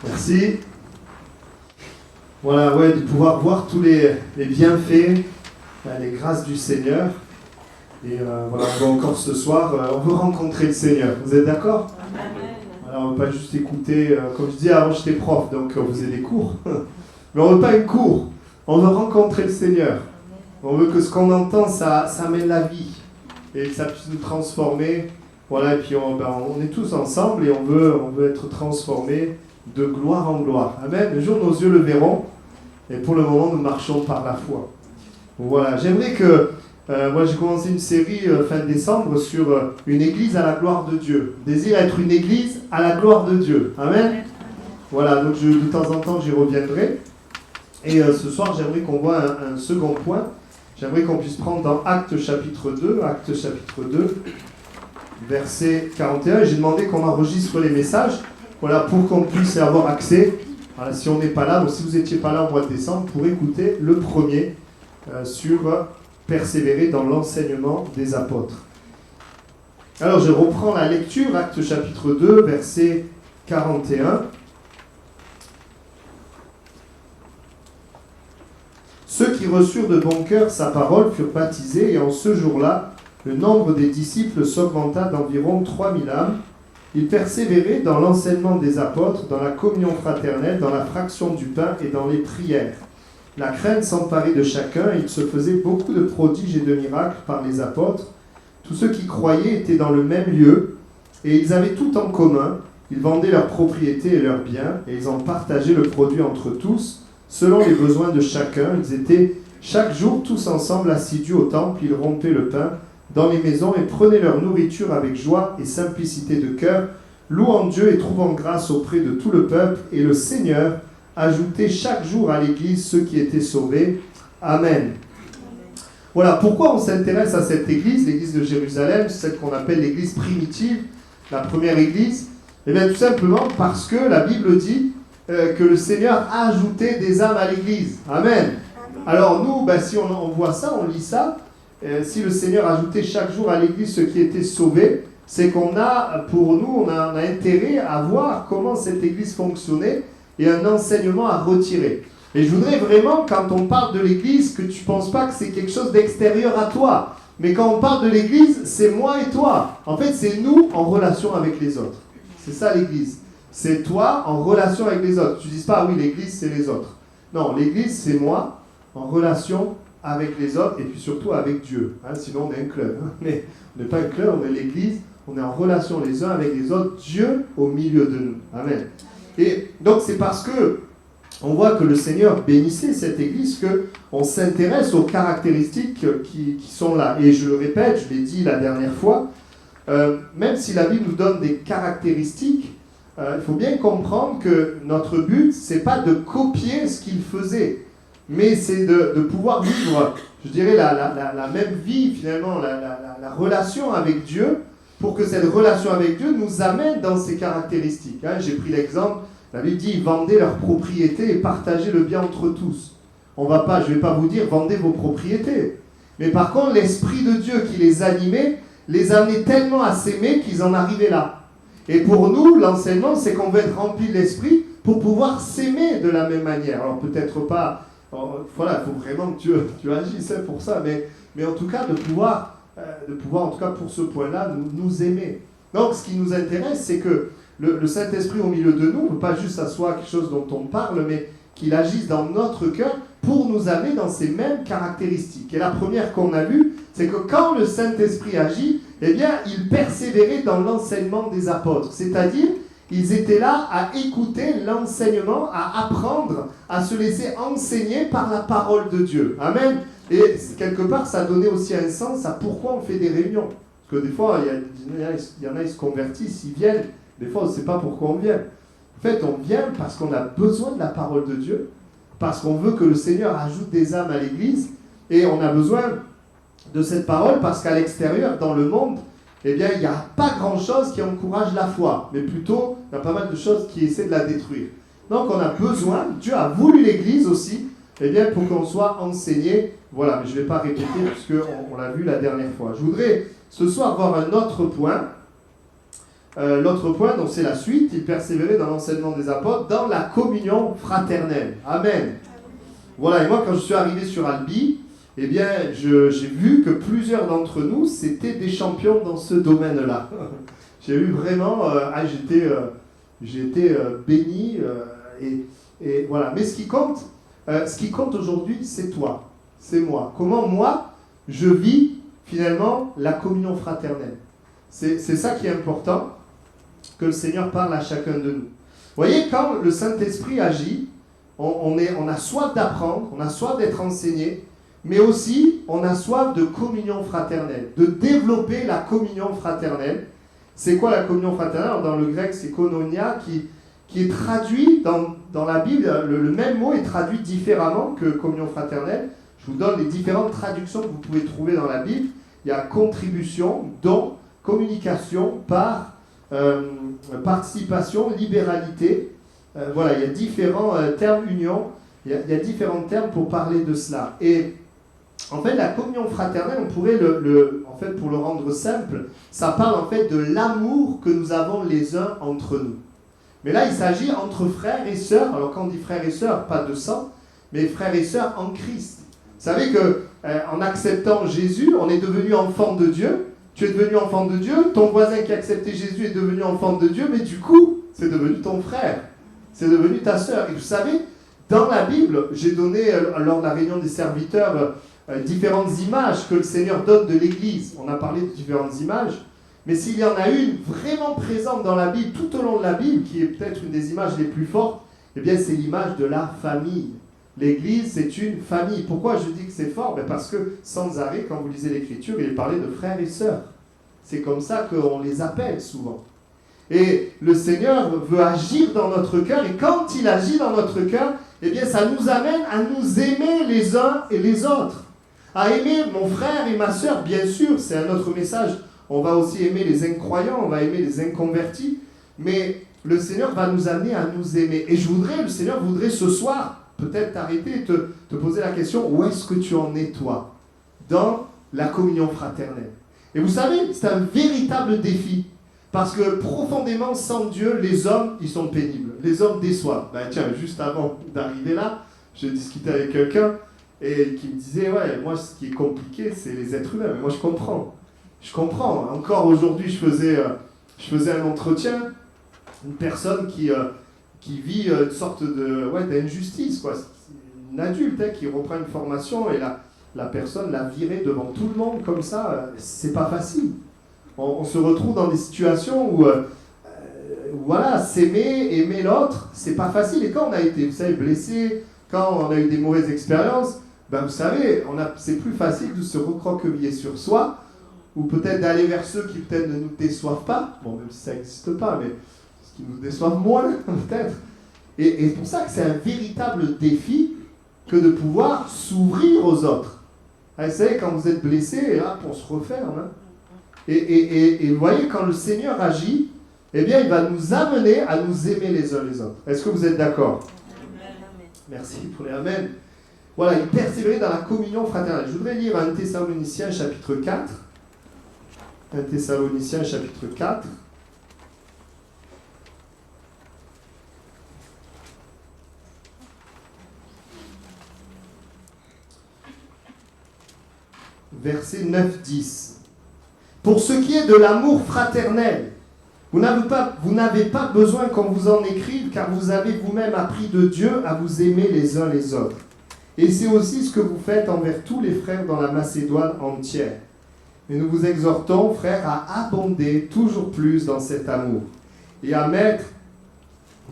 Merci. Voilà, ouais, de pouvoir voir tous les bienfaits, les grâces du Seigneur. Et voilà, on va encore ce soir, on veut rencontrer le Seigneur. Vous êtes d'accord? Amen. Alors, on ne veut pas juste écouter, comme je disais avant, j'étais prof, donc on faisait des cours. Mais on ne veut pas une cours, on veut rencontrer le Seigneur. On veut que ce qu'on entend, ça amène la vie. Et que ça puisse nous transformer. Voilà, et puis on est tous ensemble et on veut être transformés de gloire en gloire. Amen. Un jour, nos yeux le verront. Et pour le moment, nous marchons par la foi. Voilà, j'aimerais que... moi, j'ai commencé une série fin décembre sur une église à la gloire de Dieu. Désire être une église à la gloire de Dieu. Amen. Voilà, donc de temps en temps, j'y reviendrai. Et ce soir, j'aimerais qu'on voit un second point. J'aimerais qu'on puisse prendre dans Actes chapitre 2, verset 41. J'ai demandé qu'on enregistre les messages, voilà, pour qu'on puisse avoir accès. Voilà, si on n'est pas là, donc si vous n'étiez pas là au mois de décembre, pour écouter le premier sur persévérer dans l'enseignement des apôtres. Alors je reprends la lecture, Actes chapitre 2, verset 41. Ceux qui reçurent de bon cœur sa parole furent baptisés, et en ce jour-là, le nombre des disciples s'augmenta d'environ 3000 âmes. Ils persévéraient dans l'enseignement des apôtres, dans la communion fraternelle, dans la fraction du pain et dans les prières. La crainte s'emparait de chacun, et il se faisait beaucoup de prodiges et de miracles par les apôtres. Tous ceux qui croyaient étaient dans le même lieu, et ils avaient tout en commun. Ils vendaient leurs propriétés et leurs biens, et ils en partageaient le produit entre tous, selon les besoins de chacun. Ils étaient chaque jour tous ensemble assidus au temple. Ils rompaient le pain dans les maisons et prenaient leur nourriture avec joie et simplicité de cœur, louant Dieu et trouvant grâce auprès de tout le peuple. Et le Seigneur ajoutait chaque jour à l'Église ceux qui étaient sauvés. Amen. Voilà, pourquoi on s'intéresse à cette Église, l'Église de Jérusalem, celle qu'on appelle l'Église primitive, la première Église? Eh bien, tout simplement parce que la Bible dit que le Seigneur a ajouté des âmes à l'Église. Amen. Alors nous, si on voit ça, on lit ça, si le Seigneur ajoutait chaque jour à l'Église ceux qui étaient sauvés, c'est qu'on a, pour nous, on a intérêt à voir comment cette Église fonctionnait et un enseignement à retirer. Et je voudrais vraiment, quand on parle de l'Église, que tu ne penses pas que c'est quelque chose d'extérieur à toi. Mais quand on parle de l'Église, c'est moi et toi. En fait, c'est nous en relation avec les autres. C'est ça l'Église. C'est toi en relation avec les autres. Tu ne dis pas, oui, l'Église, c'est les autres. Non, l'Église, c'est moi en relation avec les autres et puis surtout avec Dieu. Sinon, on est un club. Mais on n'est pas un club, on est l'Église. On est en relation les uns avec les autres. Dieu au milieu de nous. Amen. Et donc, c'est parce que on voit que le Seigneur bénissait cette Église qu'on s'intéresse aux caractéristiques qui sont là. Et je le répète, je l'ai dit la dernière fois, même si la Bible nous donne des caractéristiques, il faut bien comprendre que notre but, ce n'est pas de copier ce qu'il faisait, mais c'est de pouvoir vivre, je dirais, la même vie, finalement, la relation avec Dieu, pour que cette relation avec Dieu nous amène dans ces caractéristiques. J'ai pris l'exemple, la Bible dit, vendez leurs propriétés et partagez le bien entre tous. Je ne vais pas vous dire, vendez vos propriétés. Mais par contre, l'Esprit de Dieu qui les animait, les amenait tellement à s'aimer qu'ils en arrivaient là. Et pour nous, l'enseignement, c'est qu'on veut être rempli de l'Esprit pour pouvoir s'aimer de la même manière. Alors peut-être pas, voilà, il faut vraiment que tu agisses pour ça, mais en tout cas, de pouvoir, en tout cas pour ce point-là, nous aimer. Donc ce qui nous intéresse, c'est que le Saint-Esprit au milieu de nous ne peut pas juste s'asseoir quelque chose dont on parle, mais qu'il agisse dans notre cœur pour nous amener dans ces mêmes caractéristiques. Et la première qu'on a vue, c'est que quand le Saint-Esprit agit, eh bien, ils persévéraient dans l'enseignement des apôtres. C'est-à-dire, ils étaient là à écouter l'enseignement, à apprendre, à se laisser enseigner par la parole de Dieu. Amen. Et quelque part, ça donnait aussi un sens à pourquoi on fait des réunions. Parce que des fois, il y en a, ils se convertissent, ils viennent. Des fois, on ne sait pas pourquoi on vient. En fait, on vient parce qu'on a besoin de la parole de Dieu, parce qu'on veut que le Seigneur ajoute des âmes à l'Église, et on a besoin de cette parole parce qu'à l'extérieur, dans le monde, eh bien, il n'y a pas grand-chose qui encourage la foi, mais plutôt, il y a pas mal de choses qui essaient de la détruire. Donc, on a besoin, Dieu a voulu l'Église aussi, eh bien, pour qu'on soit enseigné. Voilà, mais je ne vais pas répéter puisqu'on l'a vu la dernière fois. Je voudrais ce soir voir un autre point. l'autre point, donc c'est la suite, il persévérait dans l'enseignement des apôtres, dans la communion fraternelle. Amen. Voilà, et moi quand je suis arrivé sur Albi, eh bien, j'ai vu que plusieurs d'entre nous, c'était des champions dans ce domaine-là. J'ai eu vraiment, j'ai été béni, et voilà. Mais ce qui compte aujourd'hui, c'est toi, c'est moi. Comment moi, je vis finalement la communion fraternelle. C'est ça qui est important, que le Seigneur parle à chacun de nous. Vous voyez, quand le Saint-Esprit agit, on a soif d'apprendre, on a soif d'être enseigné, mais aussi on a soif de communion fraternelle, de développer la communion fraternelle. C'est quoi la communion fraternelle? Alors, dans le grec, c'est koinonia, qui est traduit dans la Bible, le même mot est traduit différemment que communion fraternelle. Je vous donne les différentes traductions que vous pouvez trouver dans la Bible. Il y a contribution, don, communication, part, participation, libéralité. Voilà, il y a différents termes, union, il y a différents termes pour parler de cela. Et en fait, la communion fraternelle, on pourrait en fait, pour le rendre simple, ça parle en fait de l'amour que nous avons les uns entre nous. Mais là, il s'agit entre frères et sœurs. Alors quand on dit frères et sœurs, pas de sang, mais frères et sœurs en Christ. Vous savez que en acceptant Jésus, on est devenu enfant de Dieu. Tu es devenu enfant de Dieu. Ton voisin qui a accepté Jésus est devenu enfant de Dieu, mais du coup, c'est devenu ton frère. C'est devenu ta sœur. Et vous savez, dans la Bible, j'ai donné lors de la réunion des serviteurs différentes images que le Seigneur donne de l'Église. On a parlé de différentes images. Mais s'il y en a une vraiment présente dans la Bible, tout au long de la Bible, qui est peut-être une des images les plus fortes, eh bien c'est l'image de la famille. L'Église, c'est une famille. Pourquoi je dis que c'est fort? Parce que sans arrêt, quand vous lisez l'Écriture, il est parlé de frères et sœurs. C'est comme ça qu'on les appelle souvent. Et le Seigneur veut agir dans notre cœur, et quand il agit dans notre cœur, eh bien ça nous amène à nous aimer les uns et les autres. À aimer mon frère et ma sœur, bien sûr, c'est un autre message. On va aussi aimer les incroyants, on va aimer les inconvertis, mais le Seigneur va nous amener à nous aimer. Et le Seigneur voudrait ce soir, peut-être t'arrêter et te poser la question, où est-ce que tu en es toi, dans la communion fraternelle? Et vous savez, c'est un véritable défi, parce que profondément, sans Dieu, les hommes, ils sont pénibles. Les hommes déçoivent. Tiens, juste avant d'arriver là, je discutais avec quelqu'un, et qui me disait, ouais, moi, ce qui est compliqué, c'est les êtres humains. Mais moi, je comprends. Encore aujourd'hui, je faisais un entretien, une personne qui vit une sorte d'injustice, quoi. Une adulte qui reprend une formation et la personne l'a virée devant tout le monde comme ça. C'est pas facile. On se retrouve dans des situations où voilà, s'aimer, aimer l'autre, c'est pas facile. Et quand on a été, vous savez, blessé, quand on a eu des mauvaises expériences, vous savez, c'est plus facile de se recroqueviller sur soi, ou peut-être d'aller vers ceux qui peut-être ne nous déçoivent pas, bon, même si ça n'existe pas, mais ce qui nous déçoivent moins, peut-être. Et c'est pour ça que c'est un véritable défi que de pouvoir s'ouvrir aux autres. Vous savez, quand vous êtes blessé, on se referme. Hein. Et vous voyez, quand le Seigneur agit, eh bien, il va nous amener à nous aimer les uns les autres. Est-ce que vous êtes d'accord? Amen. Merci pour les Amen. Voilà, il persévérait dans la communion fraternelle. Je voudrais lire 1 Thessaloniciens chapitre 4. 1 Thessaloniciens chapitre 4. Versets 9-10. Pour ce qui est de l'amour fraternel, vous n'avez pas besoin qu'on vous en écrive, car vous avez vous-même appris de Dieu à vous aimer les uns les autres. Et c'est aussi ce que vous faites envers tous les frères dans la Macédoine entière. Mais nous vous exhortons, frères, à abonder toujours plus dans cet amour et à mettre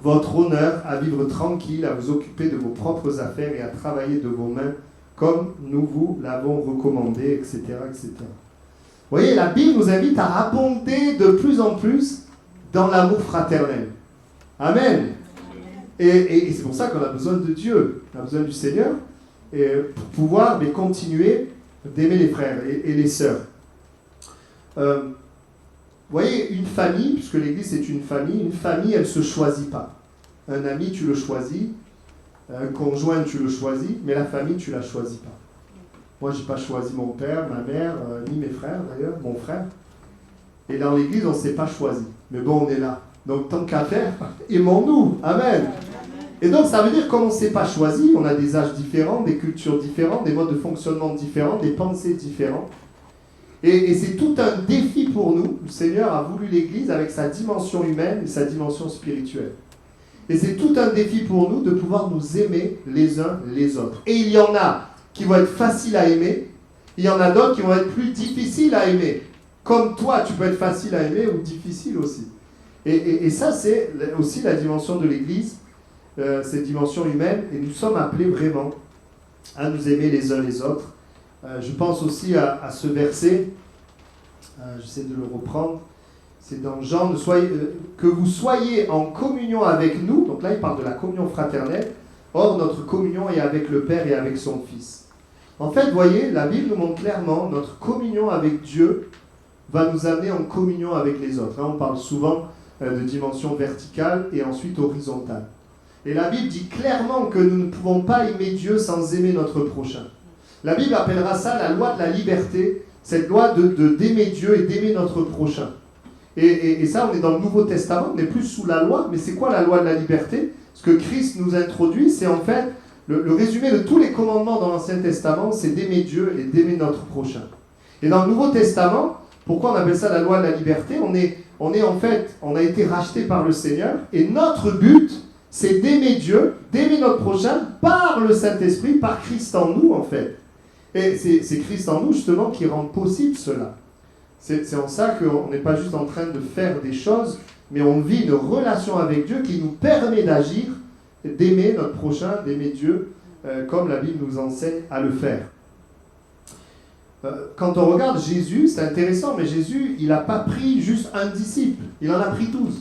votre honneur à vivre tranquille, à vous occuper de vos propres affaires et à travailler de vos mains comme nous vous l'avons recommandé, etc., etc. Vous voyez, la Bible nous invite à abonder de plus en plus dans l'amour fraternel. Amen. Et c'est pour ça qu'on a besoin de Dieu, on a besoin du Seigneur, et pour pouvoir continuer d'aimer les frères et les sœurs. Vous voyez, une famille, puisque l'Église c'est une famille, elle ne se choisit pas. Un ami, tu le choisis, un conjoint, tu le choisis, mais la famille, tu ne la choisis pas. Moi, je n'ai pas choisi mon père, ma mère, ni mes frères d'ailleurs, mon frère. Et dans l'Église, on ne s'est pas choisi. Mais bon, on est là. Donc, tant qu'à faire, aimons-nous. Amen. Et donc, ça veut dire qu'on ne s'est pas choisi, on a des âges différents, des cultures différentes, des modes de fonctionnement différents, des pensées différentes. Et c'est tout un défi pour nous. Le Seigneur a voulu l'Église avec sa dimension humaine et sa dimension spirituelle. Et c'est tout un défi pour nous de pouvoir nous aimer les uns les autres. Et il y en a qui vont être faciles à aimer, il y en a d'autres qui vont être plus difficiles à aimer. Comme toi, tu peux être facile à aimer ou difficile aussi. Et ça, c'est aussi la dimension de l'Église, cette dimension humaine. Et nous sommes appelés vraiment à nous aimer les uns les autres. Je pense aussi à ce verset, j'essaie de le reprendre, c'est dans Jean, que vous soyez en communion avec nous, donc là il parle de la communion fraternelle, or notre communion est avec le Père et avec son Fils. En fait, vous voyez, la Bible nous montre clairement, notre communion avec Dieu va nous amener en communion avec les autres. Là, on parle souvent de dimension verticale et ensuite horizontale. Et la Bible dit clairement que nous ne pouvons pas aimer Dieu sans aimer notre prochain. La Bible appellera ça la loi de la liberté, cette loi d'aimer Dieu et d'aimer notre prochain. Et ça, on est dans le Nouveau Testament, on n'est plus sous la loi, mais c'est quoi la loi de la liberté? Ce que Christ nous introduit, c'est en fait le résumé de tous les commandements dans l'Ancien Testament, c'est d'aimer Dieu et d'aimer notre prochain. Et dans le Nouveau Testament, pourquoi on appelle ça la loi de la liberté? On a été racheté par le Seigneur, et notre but, c'est d'aimer Dieu, d'aimer notre prochain par le Saint-Esprit, par Christ en nous, en fait. Et c'est Christ en nous, justement, qui rend possible cela. C'est en ça qu'on n'est pas juste en train de faire des choses, mais on vit une relation avec Dieu qui nous permet d'agir, d'aimer notre prochain, d'aimer Dieu, comme la Bible nous enseigne à le faire. Quand on regarde Jésus, c'est intéressant, mais Jésus, il n'a pas pris juste un disciple, il en a pris 12.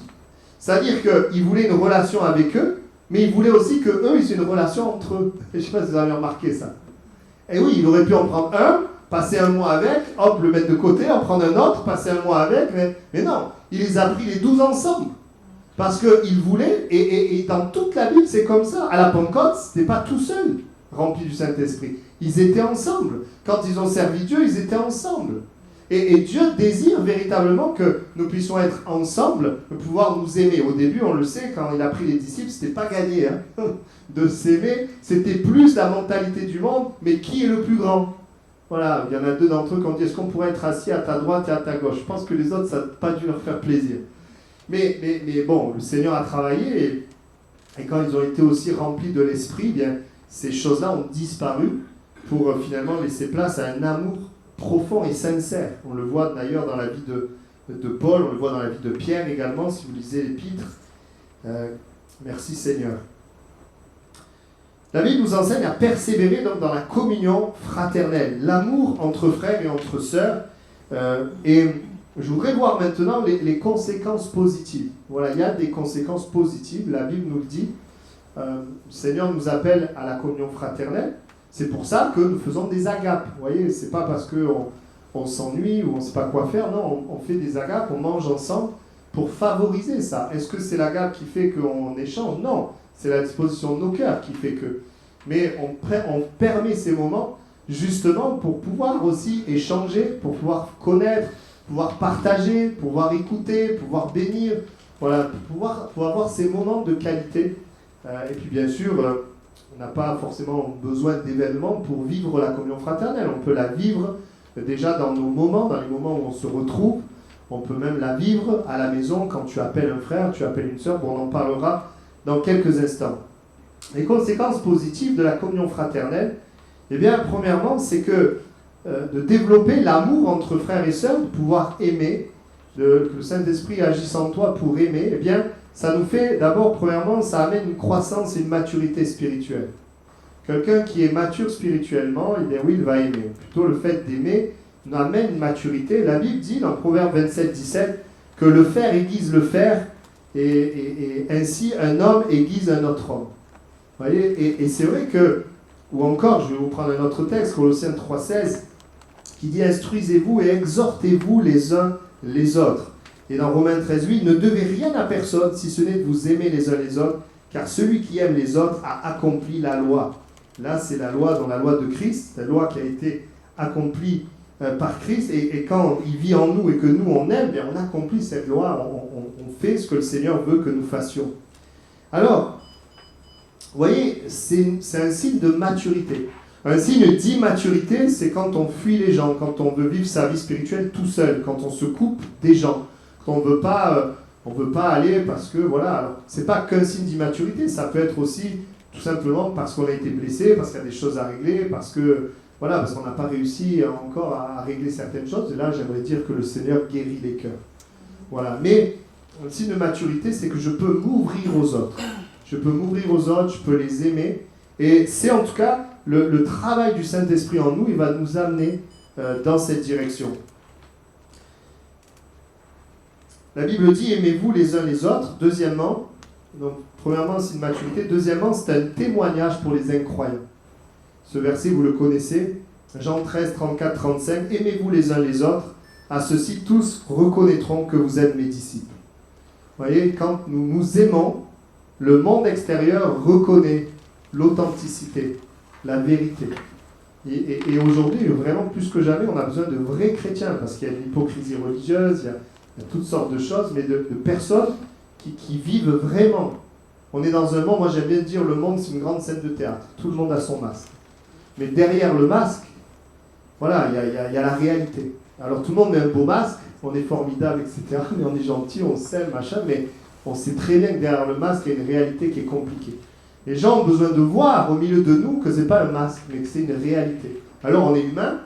C'est-à-dire qu'il voulait une relation avec eux, mais il voulait aussi qu'eux, ils aient une relation entre eux. Je ne sais pas si vous avez remarqué ça. Et oui, il aurait pu en prendre un, passer un mois avec, hop, le mettre de côté, en prendre un autre, passer un mois avec, mais non, il les a pris les 12 ensemble. Parce qu'il voulait, et dans toute la Bible, c'est comme ça. À la Pentecôte, ce n'était pas tout seul, rempli du Saint-Esprit. Ils étaient ensemble. Quand ils ont servi Dieu, ils étaient ensemble. Et Dieu désire véritablement que nous puissions être ensemble, pouvoir nous aimer. Au début, on le sait, quand il a pris les disciples, c'était pas gagné de s'aimer. C'était plus la mentalité du monde, mais qui est le plus grand? Voilà, il y en a deux d'entre eux qui ont dit, est-ce qu'on pourrait être assis à ta droite et à ta gauche? Je pense que les autres, ça n'a pas dû leur faire plaisir. Mais bon, le Seigneur a travaillé, et quand ils ont été aussi remplis de l'Esprit, bien, ces choses-là ont disparu pour finalement laisser place à un amour profond et sincère. On le voit d'ailleurs dans la vie de Paul, on le voit dans la vie de Pierre également, si vous lisez l'Épître. Merci Seigneur. La Bible nous enseigne à persévérer donc dans la communion fraternelle, l'amour entre frères et entre sœurs. Et je voudrais voir maintenant les conséquences positives. Voilà, il y a des conséquences positives, la Bible nous le dit. Le Seigneur nous appelle à la communion fraternelle. C'est pour ça que nous faisons des agapes. Vous voyez, c'est pas parce qu'on s'ennuie ou on ne sait pas quoi faire. Non, on fait des agapes, on mange ensemble pour favoriser ça. Est-ce que c'est l'agape qui fait qu'on échange? Non, c'est la disposition de nos cœurs qui fait que. Mais on permet ces moments justement pour pouvoir aussi échanger, pour pouvoir connaître, pouvoir partager, pouvoir écouter, pouvoir bénir. Voilà, pour avoir ces moments de qualité. Et puis bien sûr, on n'a pas forcément besoin d'événements pour vivre la communion fraternelle. On peut la vivre déjà dans nos moments, dans les moments où on se retrouve. On peut même la vivre à la maison quand tu appelles un frère, tu appelles une sœur. Bon, on en parlera dans quelques instants. Les conséquences positives de la communion fraternelle, eh bien, premièrement, c'est que de développer l'amour entre frères et sœurs, de pouvoir aimer, que le Saint-Esprit agisse en toi pour aimer, eh bien, ça nous fait, d'abord, premièrement, ça amène une croissance et une maturité spirituelle. Quelqu'un qui est mature spirituellement, eh bien oui, il va aimer. Plutôt le fait d'aimer nous amène une maturité. La Bible dit dans Proverbe 27, 17 que le fer aiguise le fer et ainsi un homme aiguise un autre homme. Vous voyez, et c'est vrai que, ou encore, je vais vous prendre un autre texte, Colossiens 3, 16, qui dit « Instruisez-vous et exhortez-vous les uns les autres ». Et dans Romains 13, 8, « Ne devez rien à personne si ce n'est de vous aimer les uns les autres, car celui qui aime les autres a accompli la loi. » Là, c'est la loi dans la loi de Christ, la loi qui a été accomplie par Christ, et quand il vit en nous et que nous on aime, bien, on accomplit cette loi, on fait ce que le Seigneur veut que nous fassions. Alors, vous voyez, c'est un signe de maturité. Un signe d'immaturité, c'est quand on fuit les gens, quand on veut vivre sa vie spirituelle tout seul, quand on se coupe des gens, quand on veut pas aller parce que, voilà, alors, c'est pas qu'un signe d'immaturité, ça peut être aussi tout simplement parce qu'on a été blessé, parce qu'il y a des choses à régler, parce qu'on n'a pas réussi encore à régler certaines choses, et là, j'aimerais dire que le Seigneur guérit les cœurs. Voilà, mais un signe de maturité, c'est que je peux m'ouvrir aux autres. Je peux m'ouvrir aux autres, je peux les aimer, et c'est en tout cas le travail du Saint-Esprit en nous, il va nous amener dans cette direction. La Bible dit, aimez-vous les uns les autres. Deuxièmement, donc premièrement, c'est une maturité. Deuxièmement, c'est un témoignage pour les incroyants. Ce verset, vous le connaissez, Jean 13, 34, 35, aimez-vous les uns les autres, à ceux-ci tous reconnaîtront que vous êtes mes disciples. Vous voyez, quand nous nous aimons, le monde extérieur reconnaît l'authenticité, la vérité. Et aujourd'hui, vraiment plus que jamais, on a besoin de vrais chrétiens, parce qu'il y a de l'hypocrisie religieuse, il y a toutes sortes de choses, mais de personnes qui vivent vraiment. On est dans un monde, moi j'aime bien dire, le monde c'est une grande scène de théâtre. Tout le monde a son masque. Mais derrière le masque, voilà, il y a la réalité. Alors tout le monde met un beau masque, on est formidable, etc. Mais on est gentil, on s'aime, machin, mais on sait très bien que derrière le masque, il y a une réalité qui est compliquée. Les gens ont besoin de voir au milieu de nous que ce n'est pas un masque, mais que c'est une réalité. Alors on est humain,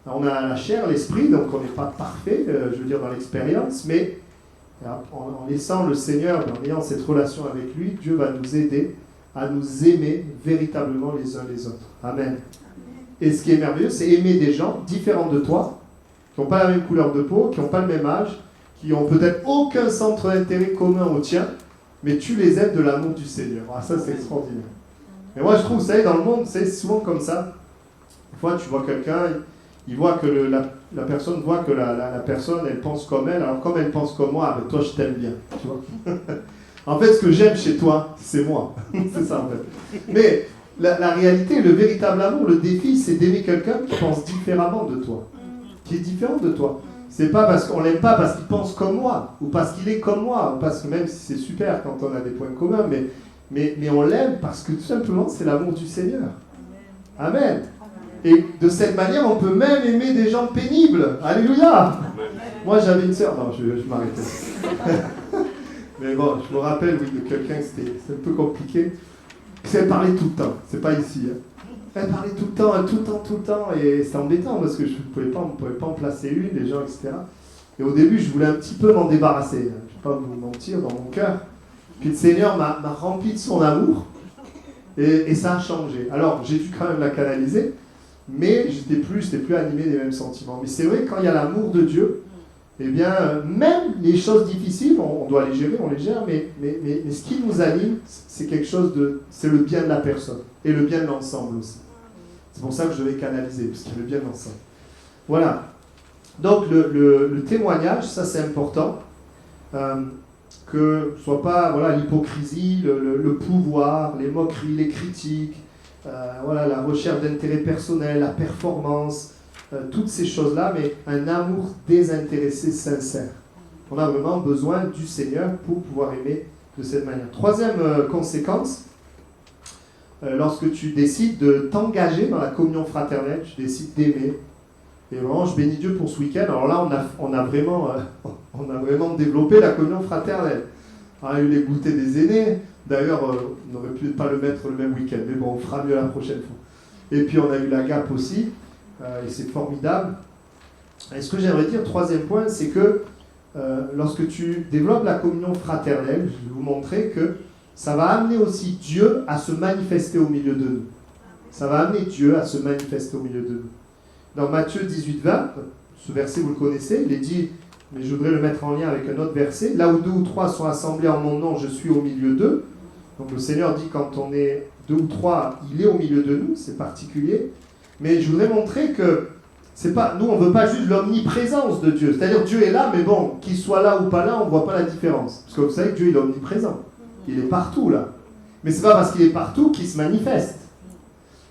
on a la chair, l'esprit, donc on n'est pas parfait, je veux dire, dans l'expérience, mais en laissant le Seigneur, en ayant cette relation avec lui, Dieu va nous aider à nous aimer véritablement les uns les autres. Amen. Et ce qui est merveilleux, c'est aimer des gens différents de toi, qui n'ont pas la même couleur de peau, qui n'ont pas le même âge, qui n'ont peut-être aucun centre d'intérêt commun au tien, mais tu les aimes de l'amour du Seigneur. Ah, ça, c'est extraordinaire. Et moi, je trouve, vous savez, dans le monde, c'est souvent comme ça. Une fois, tu vois quelqu'un, il voit que la personne voit que la personne, elle pense comme elle. Alors, comme elle pense comme moi, ben, toi, je t'aime bien. Tu vois. En fait, ce que j'aime chez toi, c'est moi. C'est ça, en fait. Mais la réalité, le véritable amour, le défi, c'est d'aimer quelqu'un qui pense différemment de toi. Qui est différent de toi. C'est pas parce qu'on l'aime pas parce qu'il pense comme moi, ou parce qu'il est comme moi, ou parce que même si c'est super quand on a des points communs, mais on l'aime parce que tout simplement, c'est l'amour du Seigneur. Amen. Et de cette manière, on peut même aimer des gens pénibles. Alléluia. Moi, j'avais une sœur. Non, je m'arrêtais. Mais bon, je me rappelle, oui, de quelqu'un, c'était un peu compliqué. Elle parlait tout le temps. C'est pas ici. Hein. Elle parlait tout le temps. Et c'était embêtant parce que je ne pouvais pas en placer une, les gens, etc. Et au début, je voulais un petit peu m'en débarrasser. Je ne vais pas vous mentir, dans mon cœur. Puis le Seigneur m'a rempli de son amour. Et ça a changé. Alors, j'ai dû quand même la canaliser. Mais j'étais plus animé des mêmes sentiments. Mais c'est vrai, quand il y a l'amour de Dieu, eh bien, même les choses difficiles, on doit les gérer, on les gère, mais ce qui nous anime, c'est quelque chose c'est le bien de la personne, et le bien de l'ensemble aussi. C'est pour ça que je vais canaliser, parce qu'il y a le bien de l'ensemble. Voilà. Donc, le témoignage, ça c'est important, que ce soit pas l'hypocrisie, le pouvoir, les moqueries, les critiques, la recherche d'intérêt personnel, la performance, toutes ces choses-là, mais un amour désintéressé, sincère. On a vraiment besoin du Seigneur pour pouvoir aimer de cette manière. Troisième conséquence, lorsque tu décides de t'engager dans la communion fraternelle, tu décides d'aimer. Et vraiment, je bénis Dieu pour ce week-end. Alors là, on a vraiment développé la communion fraternelle. On a eu les goûters des aînés. D'ailleurs, on aurait pu pas le mettre le même week-end, mais bon, on fera mieux la prochaine fois. Et puis on a eu la GAP aussi, et c'est formidable. Et ce que j'aimerais dire, troisième point, c'est que lorsque tu développes la communion fraternelle, je vais vous montrer que ça va amener aussi Dieu à se manifester au milieu de nous. Ça va amener Dieu à se manifester au milieu de nous. Dans Matthieu 18, 20, ce verset vous le connaissez, il est dit, mais je voudrais le mettre en lien avec un autre verset, là où 2 ou 3 sont assemblés en mon nom, je suis au milieu d'eux. Donc le Seigneur dit quand on est 2 ou 3, il est au milieu de nous, c'est particulier. Mais je voudrais montrer que c'est pas, nous on ne veut pas juste l'omniprésence de Dieu. C'est-à-dire Dieu est là, mais bon, qu'il soit là ou pas là, on ne voit pas la différence. Parce que vous savez que Dieu il est omniprésent. Il est partout là. Mais ce n'est pas parce qu'il est partout qu'il se manifeste.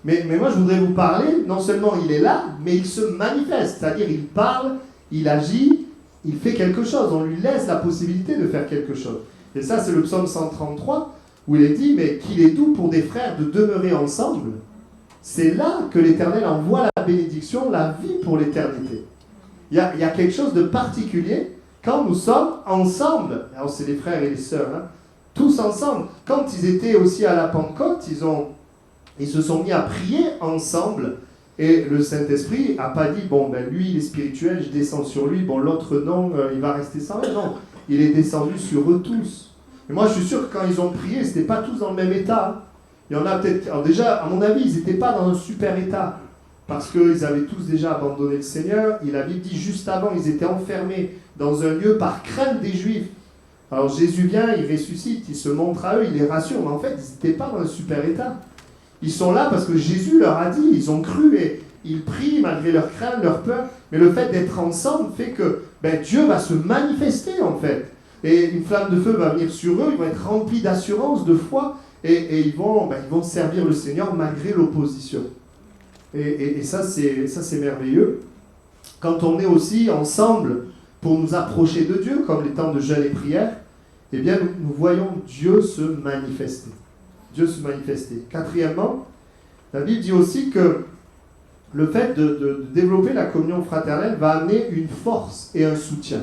Mais moi, je voudrais vous parler, non seulement il est là, mais il se manifeste. C'est-à-dire, il parle, il agit, il fait quelque chose. On lui laisse la possibilité de faire quelque chose. Et ça, c'est le psaume 133, où il est dit, mais qu'il est doux pour des frères de demeurer ensemble. C'est là que l'Éternel envoie la bénédiction, la vie pour l'éternité. Il y a quelque chose de particulier quand nous sommes ensemble. Alors, c'est les frères et les sœurs, hein, tous ensemble. Quand ils étaient aussi à la Pentecôte, ils se sont mis à prier ensemble. Et le Saint-Esprit n'a pas dit, bon, ben lui, il est spirituel, je descends sur lui, bon, l'autre, non, il va rester sans elle. Non, il est descendu sur eux tous. Et moi, je suis sûr que quand ils ont prié, ce n'était pas tous dans le même état. Il y en a peut-être... Alors déjà, à mon avis, ils n'étaient pas dans un super état. Parce qu'ils avaient tous déjà abandonné le Seigneur. Et la Bible dit, juste avant, ils étaient enfermés dans un lieu par crainte des Juifs. Alors Jésus vient, il ressuscite, il se montre à eux, il les rassure. Mais en fait, ils n'étaient pas dans un super état. Ils sont là parce que Jésus leur a dit, ils ont cru et ils prient malgré leur crainte, leur peur. Mais le fait d'être ensemble fait que Dieu va se manifester en fait. Et une flamme de feu va venir sur eux, ils vont être remplis d'assurance, de foi, et ils vont servir le Seigneur malgré l'opposition. Et ça, c'est merveilleux. Quand on est aussi ensemble pour nous approcher de Dieu, comme les temps de jeûne et prière, eh bien, nous voyons Dieu se manifester. Dieu se manifester. Quatrièmement, la Bible dit aussi que le fait de développer la communion fraternelle va amener une force et un soutien.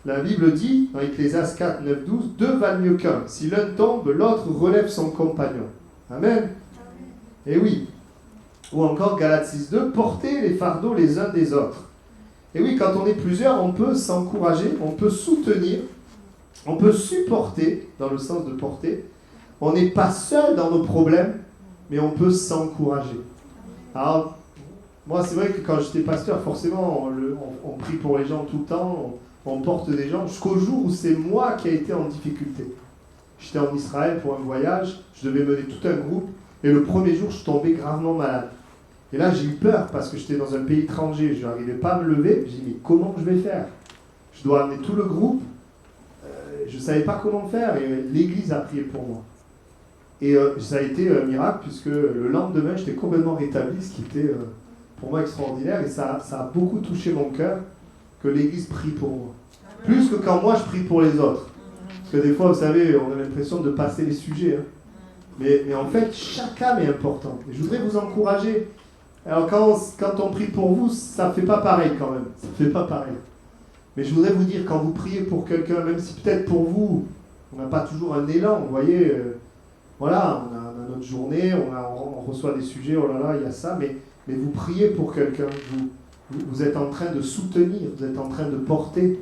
La Bible dit, dans Ecclésiaste 4, 9, 12, « Deux valent mieux qu'un. Si l'un tombe, l'autre relève son compagnon. » Amen. Et oui. Ou encore Galates 6, 2, « Portez les fardeaux les uns des autres. » Et oui, quand on est plusieurs, on peut s'encourager, on peut soutenir, on peut supporter, dans le sens de porter. On n'est pas seul dans nos problèmes, mais on peut s'encourager. Alors, moi, c'est vrai que quand j'étais pasteur, forcément, on prie pour les gens tout le temps, on porte des gens, jusqu'au jour où c'est moi qui ai été en difficulté. J'étais en Israël pour un voyage, je devais mener tout un groupe, et le premier jour, je suis tombé gravement malade. Et là, j'ai eu peur, parce que j'étais dans un pays étranger, je n'arrivais pas à me lever, j'ai dit, mais comment je vais faire? Je dois amener tout le groupe, je ne savais pas comment faire, et l'église a prié pour moi. Et ça a été un miracle, puisque le lendemain, j'étais complètement rétabli, ce qui était pour moi extraordinaire, et ça a beaucoup touché mon cœur, que l'Église prie pour moi. Plus que quand moi je prie pour les autres. Parce que des fois, vous savez, on a l'impression de passer les sujets. Hein. Mais en fait, chaque âme est importante. Et je voudrais vous encourager. Alors quand on prie pour vous, ça ne fait pas pareil quand même. Ça ne fait pas pareil. Mais je voudrais vous dire, quand vous priez pour quelqu'un, même si peut-être pour vous, on n'a pas toujours un élan, vous voyez, voilà, on a notre journée, on reçoit des sujets, oh là là, il y a ça, mais vous priez pour quelqu'un, vous êtes en train de soutenir, vous êtes en train de porter.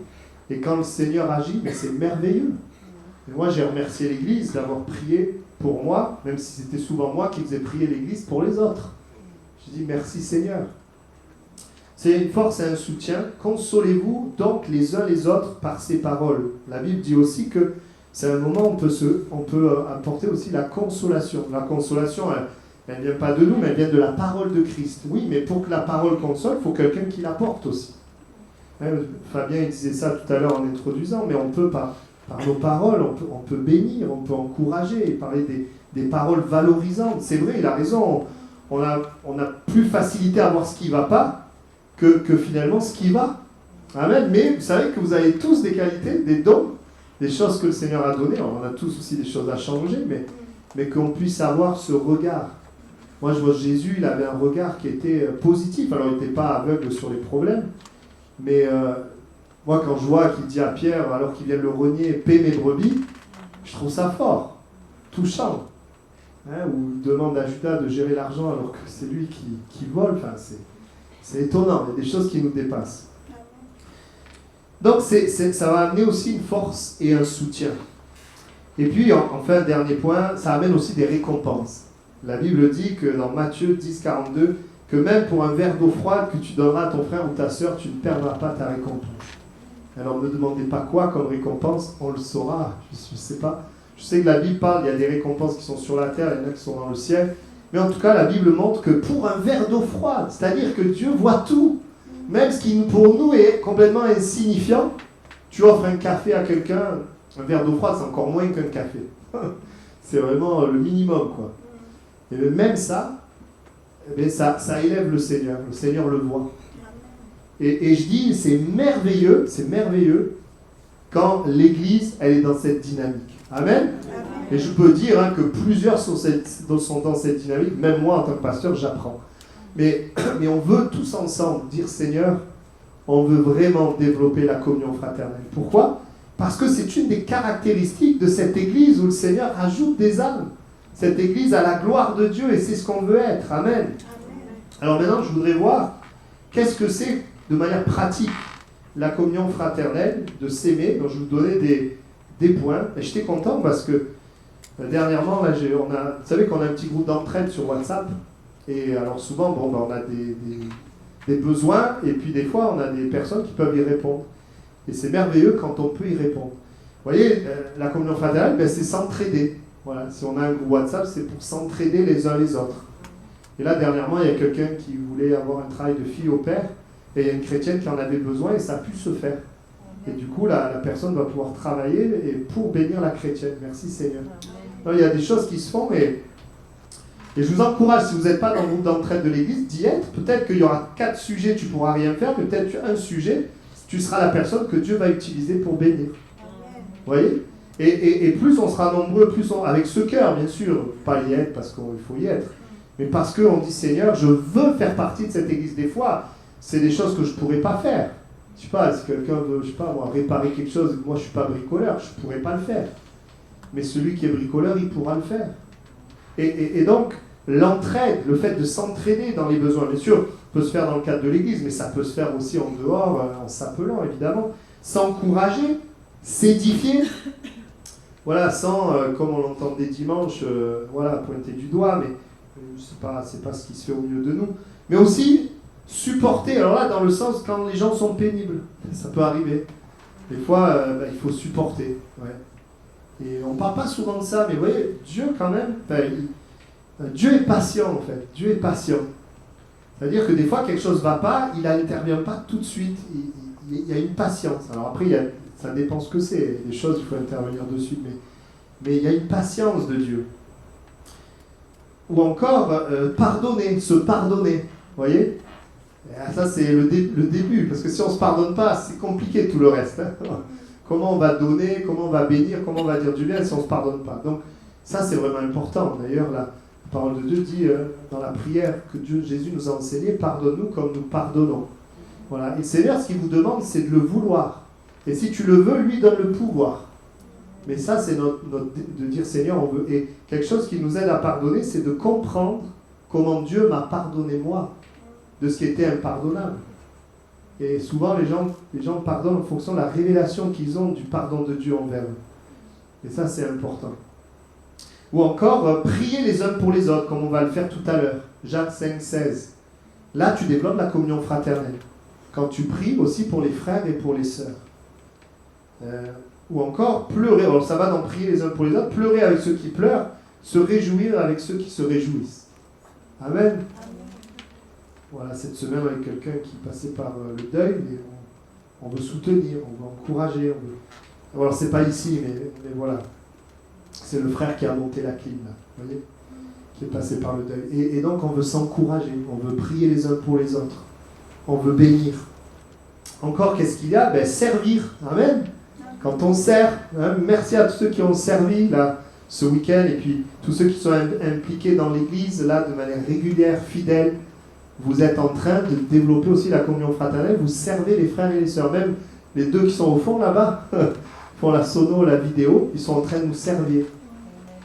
Et quand le Seigneur agit, mais c'est merveilleux. Et moi, j'ai remercié l'Église d'avoir prié pour moi, même si c'était souvent moi qui faisais prier l'Église pour les autres. Je dis merci Seigneur. C'est une force et un soutien. Consolez-vous donc les uns les autres par ces paroles. La Bible dit aussi que c'est un moment où on peut apporter aussi la consolation. La consolation, elle ne vient pas de nous, mais elle vient de la parole de Christ. Oui, mais pour que la parole console, il faut quelqu'un qui la porte aussi. Fabien disait ça tout à l'heure en introduisant, mais on peut, par nos paroles, on peut bénir, on peut encourager, parler des paroles valorisantes. C'est vrai, il a raison, on a plus facilité à voir ce qui ne va pas que finalement ce qui va. Amen. Mais vous savez que vous avez tous des qualités, des dons, des choses que le Seigneur a données. On a tous aussi des choses à changer, mais qu'on puisse avoir ce regard. Moi, je vois Jésus, il avait un regard qui était positif. Alors, il n'était pas aveugle sur les problèmes. Mais moi, quand je vois qu'il dit à Pierre, alors qu'il vient de le renier, « Paie mes brebis », je trouve ça fort, touchant. Hein, ou il demande à Judas de gérer l'argent alors que c'est lui qui vole. Enfin, c'est étonnant, il y a des choses qui nous dépassent. Donc, ça va amener aussi une force et un soutien. Et puis, enfin, dernier point, ça amène aussi des récompenses. La Bible dit que dans Matthieu 10, 42, que même pour un verre d'eau froide que tu donneras à ton frère ou ta sœur, tu ne perdras pas ta récompense. Alors ne me demandez pas quoi comme récompense, on le saura, je ne sais pas. Je sais que la Bible parle, il y a des récompenses qui sont sur la terre, il y en a qui sont dans le ciel. Mais en tout cas, la Bible montre que pour un verre d'eau froide, c'est-à-dire que Dieu voit tout, même ce qui pour nous est complètement insignifiant. Tu offres un café à quelqu'un, un verre d'eau froide, c'est encore moins qu'un café. C'est vraiment le minimum, quoi. Et même ça, mais ça élève le Seigneur le voit. Et je dis, c'est merveilleux quand l'Église, elle est dans cette dynamique. Amen. Et je peux dire que plusieurs sont dans cette dynamique, même moi en tant que pasteur, j'apprends. Mais on veut tous ensemble dire, Seigneur, on veut vraiment développer la communion fraternelle. Pourquoi ? Parce que c'est une des caractéristiques de cette Église où le Seigneur ajoute des âmes. Cette Église a la gloire de Dieu et c'est ce qu'on veut être. Amen. Alors maintenant, je voudrais voir qu'est-ce que c'est de manière pratique la communion fraternelle, de s'aimer. Donc je vais vous donner des points. Et j'étais content parce que dernièrement, là, vous savez qu'on a un petit groupe d'entraide sur WhatsApp. Et alors souvent, on a des besoins et puis des fois, on a des personnes qui peuvent y répondre. Et c'est merveilleux quand on peut y répondre. Vous voyez, la communion fraternelle, c'est s'entraider. Voilà, si on a un groupe WhatsApp, c'est pour s'entraider les uns les autres. Et là, dernièrement, il y a quelqu'un qui voulait avoir un travail de fille au père, et il y a une chrétienne qui en avait besoin, et ça a pu se faire. Et du coup, la personne va pouvoir travailler et pour bénir la chrétienne. Merci Seigneur. Alors, il y a des choses qui se font, et je vous encourage, si vous n'êtes pas dans le groupe d'entraide de l'Église, d'y être. Peut-être qu'il y aura 4 sujets, tu ne pourras rien faire, mais peut-être un sujet, tu seras la personne que Dieu va utiliser pour bénir. Vous voyez ? Et plus on sera nombreux, avec ce cœur, bien sûr, pas y être parce qu'il faut y être, mais parce qu'on dit, Seigneur, je veux faire partie de cette Église. Des fois, c'est des choses que je ne pourrais pas faire. Je ne sais pas, si quelqu'un veut, réparer quelque chose, moi je ne suis pas bricoleur, je ne pourrais pas le faire. Mais celui qui est bricoleur, il pourra le faire. Et donc, l'entraide, le fait de s'entraider dans les besoins, bien sûr, peut se faire dans le cadre de l'Église, mais ça peut se faire aussi en dehors, en s'appelant, évidemment. S'encourager, s'édifier, voilà, sans, comme on l'entendait dimanche, pointer du doigt, mais c'est pas ce qui se fait au mieux de nous. Mais aussi, supporter, alors là, dans le sens, quand les gens sont pénibles, ça peut arriver. Des fois, il faut supporter, ouais. Et on ne parle pas souvent de ça, mais vous voyez, Dieu quand même, Dieu est patient en fait, Dieu est patient. C'est-à-dire que des fois quelque chose ne va pas, il n'intervient pas tout de suite, il y a une patience. Alors après, ça dépend ce que c'est, des choses il faut intervenir dessus, mais il y a une patience de Dieu. Ou encore, pardonner, se pardonner, vous voyez ? Et ça c'est le début, parce que si on ne se pardonne pas, c'est compliqué tout le reste. Hein. Comment on va donner, comment on va bénir, comment on va dire du bien si on ne se pardonne pas. Donc ça c'est vraiment important. D'ailleurs, la parole de Dieu dit dans la prière que Jésus nous a enseigné, pardonne-nous comme nous pardonnons. Voilà. Et le Seigneur, ce qu'il vous demande, c'est de le vouloir. Et si tu le veux, lui donne le pouvoir. Mais ça, c'est de dire Seigneur, on veut. Et quelque chose qui nous aide à pardonner, c'est de comprendre comment Dieu m'a pardonné moi de ce qui était impardonnable. Et souvent, les gens pardonnent en fonction de la révélation qu'ils ont du pardon de Dieu envers eux. Et ça, c'est important. Ou encore, prier les uns pour les autres, comme on va le faire tout à l'heure. Jacques 5,16. Là, tu développes la communion fraternelle. Quand tu pries aussi pour les frères et pour les sœurs. Ou encore, pleurer. Alors, ça va dans prier les uns pour les autres. Pleurer avec ceux qui pleurent. Se réjouir avec ceux qui se réjouissent. Amen. Voilà, cette semaine, avec quelqu'un qui passait par le deuil, et on veut soutenir, on veut encourager. Alors, c'est pas ici, mais voilà. C'est le frère qui a monté la clim, là, vous voyez, qui est passé par le deuil. Et donc, on veut s'encourager, on veut prier les uns pour les autres, on veut bénir. Encore, qu'est-ce qu'il y a ? Servir. Amen. Quand on sert, hein, merci à tous ceux qui ont servi là, ce week-end, et puis tous ceux qui sont impliqués dans l'église, là, de manière régulière, fidèle. Vous êtes en train de développer aussi la communion fraternelle, vous servez les frères et les sœurs, même les deux qui sont au fond là-bas, font la sono, la vidéo, ils sont en train de nous servir.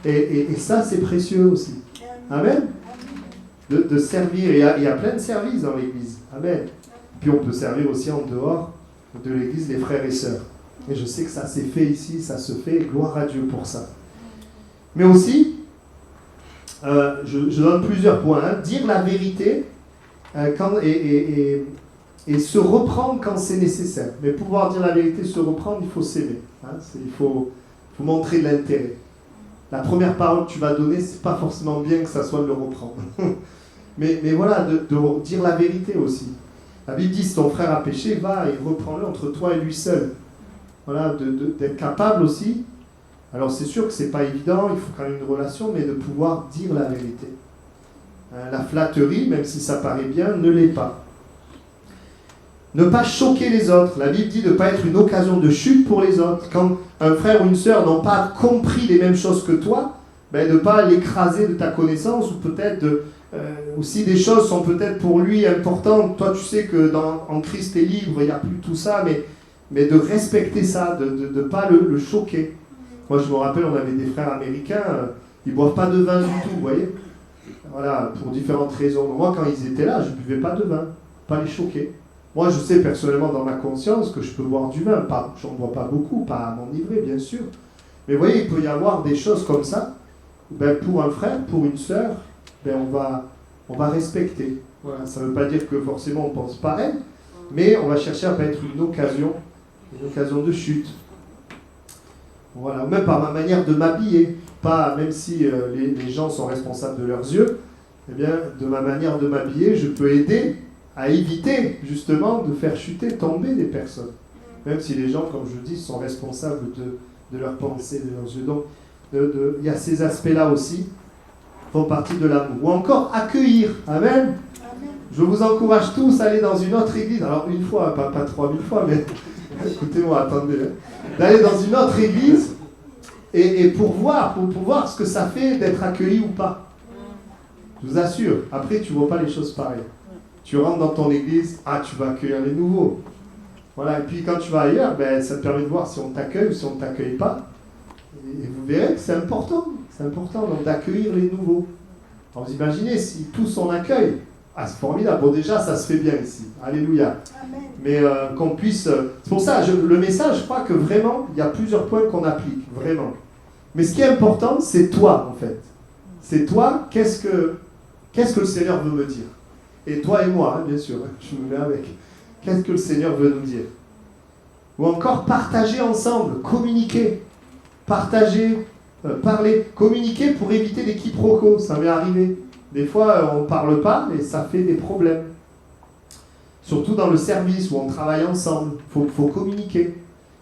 Et ça, c'est précieux aussi. Amen. De servir, il y a plein de services dans l'église. Amen. Puis on peut servir aussi en dehors de l'église les frères et sœurs. Et je sais que ça s'est fait ici, ça se fait, gloire à Dieu pour ça. Mais aussi, je donne plusieurs points. Hein. Dire la vérité et se reprendre quand c'est nécessaire. Mais pour pouvoir dire la vérité, se reprendre, il faut s'aimer. Hein. Il faut montrer de l'intérêt. La première parole que tu vas donner, c'est pas forcément bien que ça soit de le reprendre. mais voilà, de dire la vérité aussi. La Bible dit, si ton frère a péché, va et reprends-le entre toi et lui seul. Voilà, d'être capable aussi. Alors c'est sûr que c'est pas évident, il faut quand même une relation, mais de pouvoir dire la vérité. La flatterie, même si ça paraît bien, ne l'est pas. Ne pas choquer les autres. La Bible dit de ne pas être une occasion de chute pour les autres. Quand un frère ou une sœur n'ont pas compris les mêmes choses que toi, de ne pas l'écraser de ta connaissance, ou peut-être aussi des choses sont peut-être pour lui importantes. Toi, tu sais que en Christ, tu es libre, il n'y a plus tout ça, mais de respecter ça, de ne pas le choquer. Moi, je me rappelle, on avait des frères américains, ils ne boivent pas de vin du tout, vous voyez. Voilà, pour différentes raisons. Moi, quand ils étaient là, je ne buvais pas de vin, pas les choquer. Moi, je sais personnellement dans ma conscience que je peux boire du vin. J'en bois pas beaucoup, pas à m'enivrer, bien sûr. Mais vous voyez, il peut y avoir des choses comme ça. Pour un frère, pour une sœur, on va respecter. Voilà, ça ne veut pas dire que forcément on pense pareil, mais on va chercher à ne pas être une occasion de chute. Voilà, même par ma manière de m'habiller. Pas, même si les gens sont responsables de leurs yeux, eh bien, de ma manière de m'habiller, je peux aider à éviter justement de faire chuter, tomber des personnes. Même si les gens, comme je dis, sont responsables de leurs pensées, de leurs yeux. Donc, il y a ces aspects-là aussi, font partie de l'amour. Ou encore accueillir. Amen. Amen. Je vous encourage tous à aller dans une autre église. Alors une fois, pas 3000 fois, mais écoutez-moi, attendez. D'aller dans une autre église et pour voir ce que ça fait d'être accueilli ou pas. Je vous assure, après tu ne vois pas les choses pareilles. Tu rentres dans ton église, tu vas accueillir les nouveaux. Voilà, et puis quand tu vas ailleurs, ça te permet de voir si on t'accueille ou si on ne t'accueille pas. Et vous verrez que c'est important donc, d'accueillir les nouveaux. Alors vous imaginez, si tous on accueille, c'est formidable. Bon, déjà, ça se fait bien ici. Alléluia. Amen. Mais qu'on puisse... c'est pour ça, le message, je crois que vraiment, il y a plusieurs points qu'on applique, vraiment. Mais ce qui est important, c'est toi, en fait. C'est toi, qu'est-ce que le Seigneur veut me dire? Et toi et moi, bien sûr, je me mets avec. Qu'est-ce que le Seigneur veut nous dire? Ou encore partager ensemble, communiquer. Partager, parler, communiquer pour éviter des quiproquos. Ça m'est arrivé. Des fois, on ne parle pas et ça fait des problèmes. Surtout dans le service où on travaille ensemble. Il faut communiquer.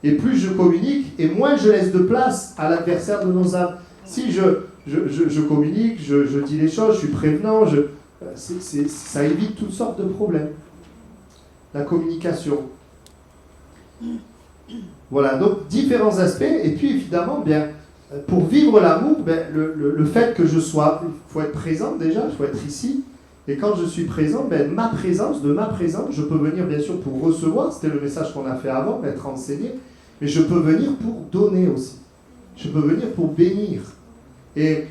Et plus je communique, et moins je laisse de place à l'adversaire de nos âmes. Si je communique, je dis les choses, je suis prévenant, ça évite toutes sortes de problèmes. La communication. Voilà, donc différents aspects. Et puis évidemment, bien, pour vivre l'amour, le fait que je sois, il faut être présent déjà, il faut être ici. Et quand je suis présent, de ma présence, je peux venir bien sûr pour recevoir, c'était le message qu'on a fait avant, être enseigné, mais je peux venir pour donner aussi. Je peux venir pour bénir. Et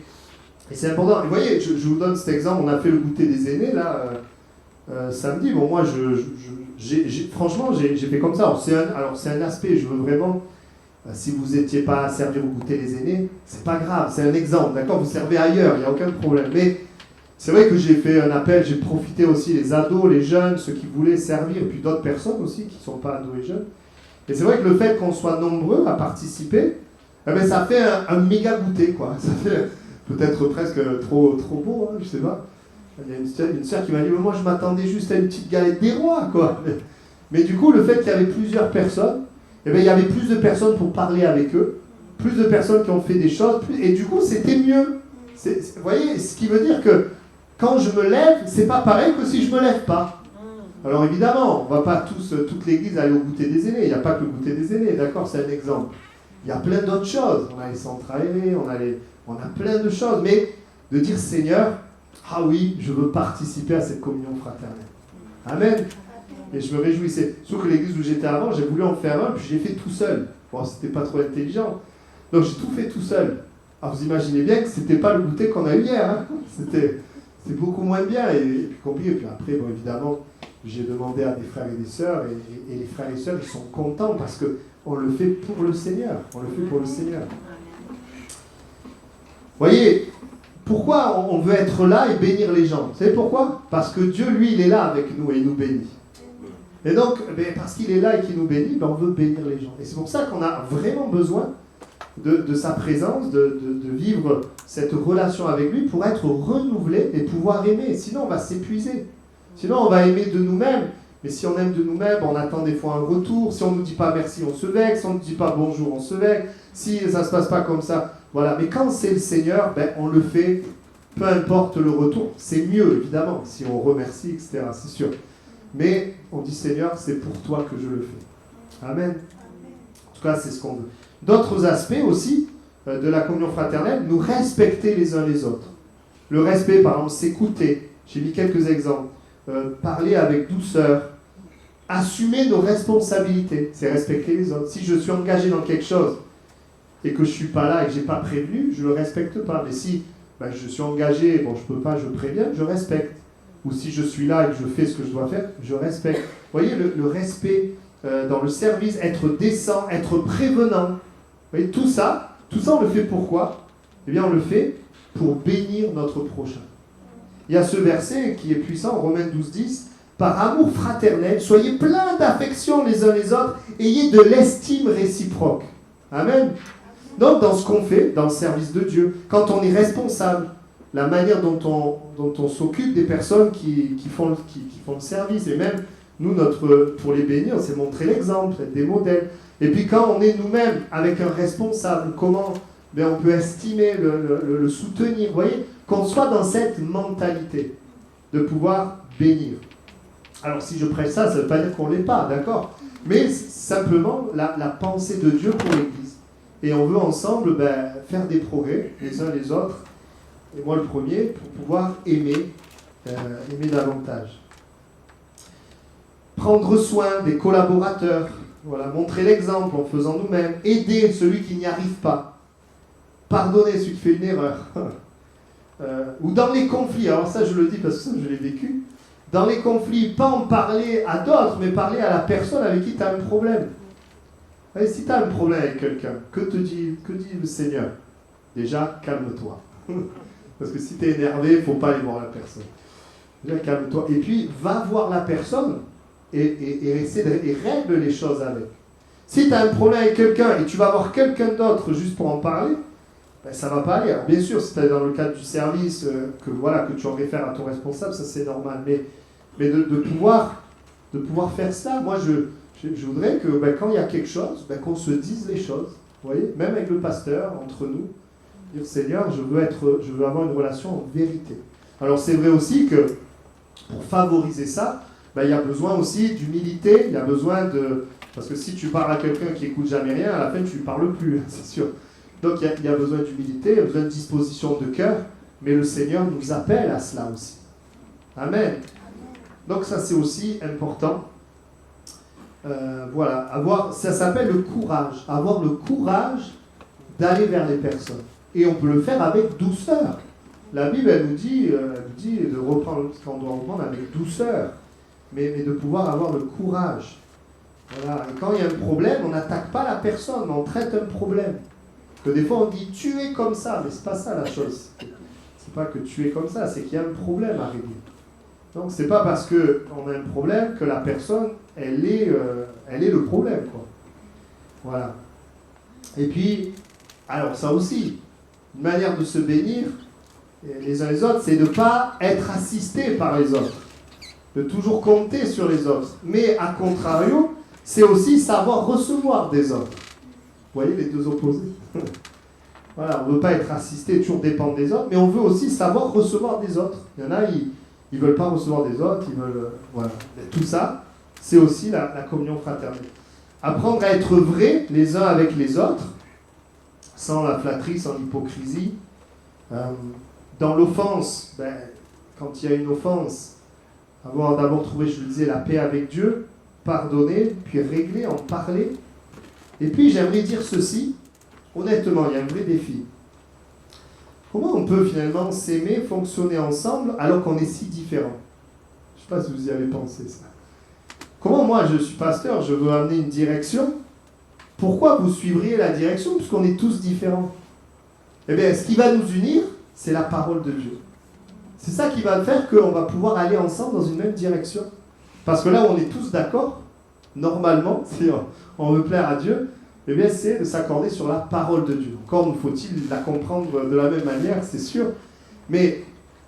c'est important. Et vous voyez, je vous donne cet exemple, on a fait le goûter des aînés, là, samedi. Bon, moi, franchement, j'ai fait comme ça. Alors, c'est un aspect, je veux vraiment... si vous n'étiez pas à servir au goûter des aînés, c'est pas grave, c'est un exemple, d'accord? Vous servez ailleurs, il n'y a aucun problème. Mais c'est vrai que j'ai fait un appel, j'ai profité aussi les ados, les jeunes, ceux qui voulaient servir, et puis d'autres personnes aussi qui ne sont pas ados et jeunes. Et c'est vrai que le fait qu'on soit nombreux à participer, ça fait un méga goûter, quoi. Ça fait peut-être presque trop beau, hein, je sais pas. Il y a une sœur qui m'a dit, moi je m'attendais juste à une petite galette des rois, quoi. Mais du coup, le fait qu'il y avait plusieurs personnes, il y avait plus de personnes pour parler avec eux, plus de personnes qui ont fait des choses, et du coup, c'était mieux. Vous voyez, ce qui veut dire que quand je me lève, c'est pas pareil que si je me lève pas. Alors évidemment, on ne va pas toute l'église aller au goûter des aînés, il n'y a pas que le goûter des aînés, d'accord, c'est un exemple. Il y a plein d'autres choses, on a les centres aérés, on a plein de choses, mais de dire Seigneur, ah oui, je veux participer à cette communion fraternelle. Amen. Et je me réjouissais. Sauf que l'église où j'étais avant, j'ai voulu en faire un, puis j'ai fait tout seul. Bon, c'était pas trop intelligent. Donc j'ai tout fait tout seul. Alors vous imaginez bien que c'était pas le goûter qu'on a eu hier. Hein. C'était beaucoup moins bien et puis compliqué. Et puis après, bon, évidemment, j'ai demandé à des frères et des sœurs, et les frères et sœurs, ils sont contents parce qu'on le fait pour le Seigneur. On le fait pour le Seigneur. Voyez, pourquoi on veut être là et bénir les gens? Vous savez pourquoi? Parce que Dieu, lui, il est là avec nous et il nous bénit. Et donc, parce qu'il est là et qu'il nous bénit, on veut bénir les gens. Et c'est pour ça qu'on a vraiment besoin de sa présence, de vivre cette relation avec lui pour être renouvelé et pouvoir aimer. Sinon, on va s'épuiser. Sinon, on va aimer de nous-mêmes. Mais si on aime de nous-mêmes, on attend des fois un retour. Si on ne nous dit pas merci, on se vexe. Si on ne nous dit pas bonjour, on se vexe. Si ça ne se passe pas comme ça, voilà. Mais quand c'est le Seigneur, on le fait peu importe le retour, c'est mieux évidemment si on remercie, etc. C'est sûr. Mais on dit Seigneur, c'est pour toi que je le fais. Amen. En tout cas, c'est ce qu'on veut. D'autres aspects aussi de la communion fraternelle, nous respecter les uns les autres. Le respect, par exemple, s'écouter. J'ai mis quelques exemples. Parler avec douceur. Assumer nos responsabilités, c'est respecter les autres. Si je suis engagé dans quelque chose et que je ne suis pas là et que je n'ai pas prévenu, je ne le respecte pas. Mais si je suis engagé, bon, je ne peux pas, je préviens, je respecte. Ou si je suis là et que je fais ce que je dois faire, je respecte. Vous voyez, le respect dans le service, être décent, être prévenant. Vous voyez, tout ça, on le fait pourquoi ? Eh bien, on le fait pour bénir notre prochain. Il y a ce verset qui est puissant, Romains 12:10. Par amour fraternel, soyez pleins d'affection les uns les autres, ayez de l'estime réciproque. Amen. Donc, dans ce qu'on fait, dans le service de Dieu, quand on est responsable, la manière dont on s'occupe des personnes qui font le service, et même nous, pour les bénir, c'est montrer l'exemple, être des modèles. Et puis quand on est nous-mêmes avec un responsable, comment on peut estimer, le soutenir, vous voyez, qu'on soit dans cette mentalité de pouvoir bénir. Alors si je prêche ça, ça ne veut pas dire qu'on ne l'est pas, d'accord ? Mais simplement la pensée de Dieu pour l'Église. Et on veut ensemble faire des progrès, les uns les autres, et moi le premier, pour pouvoir aimer davantage. Prendre soin des collaborateurs, voilà, montrer l'exemple en faisant nous-mêmes, aider celui qui n'y arrive pas, pardonner celui qui fait une erreur. Ou dans les conflits, alors ça je le dis parce que ça je l'ai vécu, dans les conflits, pas en parler à d'autres, mais parler à la personne avec qui tu as un problème. Et si tu as un problème avec quelqu'un, que dit le Seigneur ? Déjà, calme-toi. Parce que si tu es énervé, il ne faut pas aller voir la personne. Déjà, calme-toi. Et puis, va voir la personne et règle les choses avec. Si tu as un problème avec quelqu'un et tu vas voir quelqu'un d'autre juste pour en parler, ça ne va pas aller. Alors, bien sûr, si tu es dans le cadre du service, que tu en réfères à ton responsable, ça c'est normal. Mais de pouvoir faire ça, moi je voudrais que quand il y a quelque chose, qu'on se dise les choses. Vous voyez, même avec le pasteur, entre nous, dire Seigneur, je veux avoir une relation en vérité. Alors c'est vrai aussi que pour favoriser ça, il y a besoin aussi d'humilité, il y a besoin de... Parce que si tu parles à quelqu'un qui n'écoute jamais rien, à la fin tu ne lui parles plus, c'est sûr. Donc il y a besoin d'humilité, il y a besoin de disposition de cœur, mais le Seigneur nous appelle à cela aussi. Amen. Donc ça c'est aussi important. Ça s'appelle le courage. Avoir le courage d'aller vers les personnes. Et on peut le faire avec douceur. La Bible, elle nous dit de reprendre ce qu'on doit reprendre avec douceur, mais de pouvoir avoir le courage. Voilà. Et quand il y a un problème, on n'attaque pas la personne, mais on traite un problème. Que des fois on dit tu es comme ça, mais c'est pas ça la chose. C'est pas que tu es comme ça, c'est qu'il y a un problème à régler. Donc c'est pas parce qu'on a un problème que la personne elle est le problème, quoi. Voilà. Et puis, alors ça aussi, une manière de se bénir les uns les autres, c'est de ne pas être assisté par les autres, de toujours compter sur les autres. Mais à contrario, c'est aussi savoir recevoir des autres. Vous voyez les deux opposés. Voilà, on ne veut pas être assisté, toujours dépendre des autres, mais on veut aussi savoir recevoir des autres. Il y en a, ils ne veulent pas recevoir des autres, ils veulent... voilà. Et tout ça, c'est aussi la communion fraternelle. Apprendre à être vrai les uns avec les autres, sans la flatterie, sans l'hypocrisie. Dans l'offense, quand il y a une offense, avoir d'abord trouvé, je le disais, la paix avec Dieu, pardonner, puis régler, en parler. Et puis j'aimerais dire ceci, honnêtement, il y a un vrai défi. Comment on peut finalement s'aimer, fonctionner ensemble, alors qu'on est si différents ? Je ne sais pas si vous y avez pensé ça. Comment moi, je suis pasteur, je veux amener une direction. Pourquoi vous suivriez la direction, puisqu'on est tous différents ? Eh bien, ce qui va nous unir, c'est la parole de Dieu. C'est ça qui va faire qu'on va pouvoir aller ensemble dans une même direction. Parce que là où on est tous d'accord, normalement, si on veut plaire à Dieu, eh bien, c'est de s'accorder sur la parole de Dieu. Encore faut-il la comprendre de la même manière, c'est sûr. Mais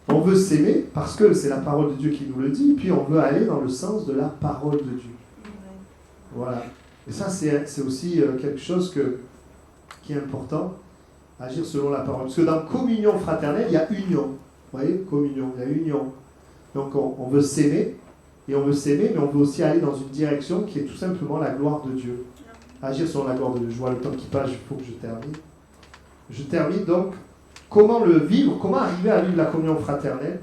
on veut s'aimer parce que c'est la parole de Dieu qui nous le dit, puis on veut aller dans le sens de la parole de Dieu. Voilà. Et ça, c'est aussi quelque chose qui est important, agir selon la parole. Parce que dans communion fraternelle, il y a union. Vous voyez, communion, il y a union. Donc on veut s'aimer, et on veut s'aimer, mais on veut aussi aller dans une direction qui est tout simplement la gloire de Dieu. Agir sur la gloire de Dieu. Je vois le temps qui passe, il faut que je termine. Je termine donc. Comment le vivre, comment arriver à vivre la communion fraternelle,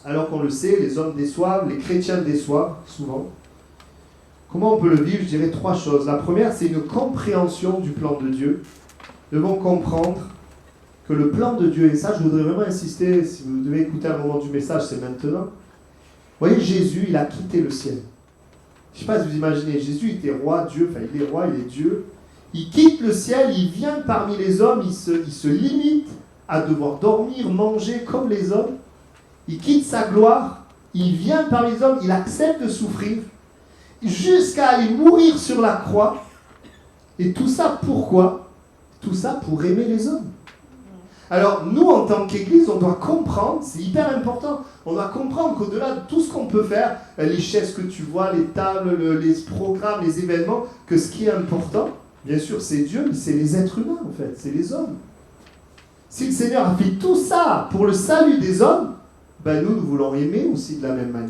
alors qu'on le sait, les hommes déçoivent, les chrétiens déçoivent souvent. Comment on peut le vivre? Je dirais 3 choses. La première, c'est une compréhension du plan de Dieu. Nous devons comprendre que le plan de Dieu, et ça je voudrais vraiment insister, si vous devez écouter un moment du message, c'est maintenant. Vous voyez, Jésus, il a quitté le ciel. Je ne sais pas si vous imaginez, Jésus était roi, Dieu, enfin il est roi, il est Dieu. Il quitte le ciel, il vient parmi les hommes, il se limite à devoir dormir, manger comme les hommes. Il quitte sa gloire, il vient parmi les hommes, il accepte de souffrir, jusqu'à aller mourir sur la croix. Et tout ça pourquoi? Tout ça pour aimer les hommes. Alors nous, en tant qu'Église, on doit comprendre, c'est hyper important, on doit comprendre qu'au-delà de tout ce qu'on peut faire, les chaises que tu vois, les tables, les programmes, les événements, que ce qui est important, bien sûr, c'est Dieu, mais c'est les êtres humains, en fait, c'est les hommes. Si le Seigneur a fait tout ça pour le salut des hommes, ben nous voulons aimer aussi de la même manière.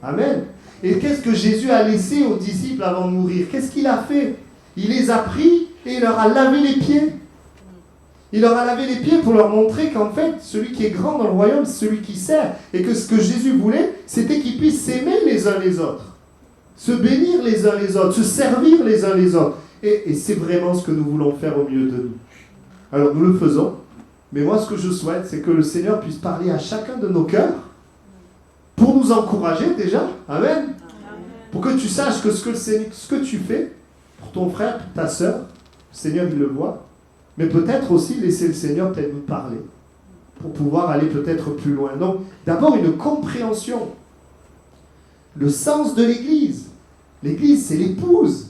Amen. Et qu'est-ce que Jésus a laissé aux disciples avant de mourir? Qu'est-ce qu'il a fait? Il les a pris et il leur a lavé les pieds. Il leur a lavé les pieds pour leur montrer qu'en fait, celui qui est grand dans le royaume, c'est celui qui sert. Et que ce que Jésus voulait, c'était qu'ils puissent s'aimer les uns les autres. Se bénir les uns les autres, se servir les uns les autres. Et c'est vraiment ce que nous voulons faire au milieu de nous. Alors nous le faisons. Mais moi, ce que je souhaite, c'est que le Seigneur puisse parler à chacun de nos cœurs pour nous encourager déjà. Amen. Pour que tu saches que ce que tu fais pour ton frère, pour ta sœur, le Seigneur, il le voit. Mais peut-être aussi laisser le Seigneur peut-être nous parler pour pouvoir aller peut-être plus loin. Donc, d'abord, une compréhension. Le sens de l'Église. L'Église, c'est l'épouse.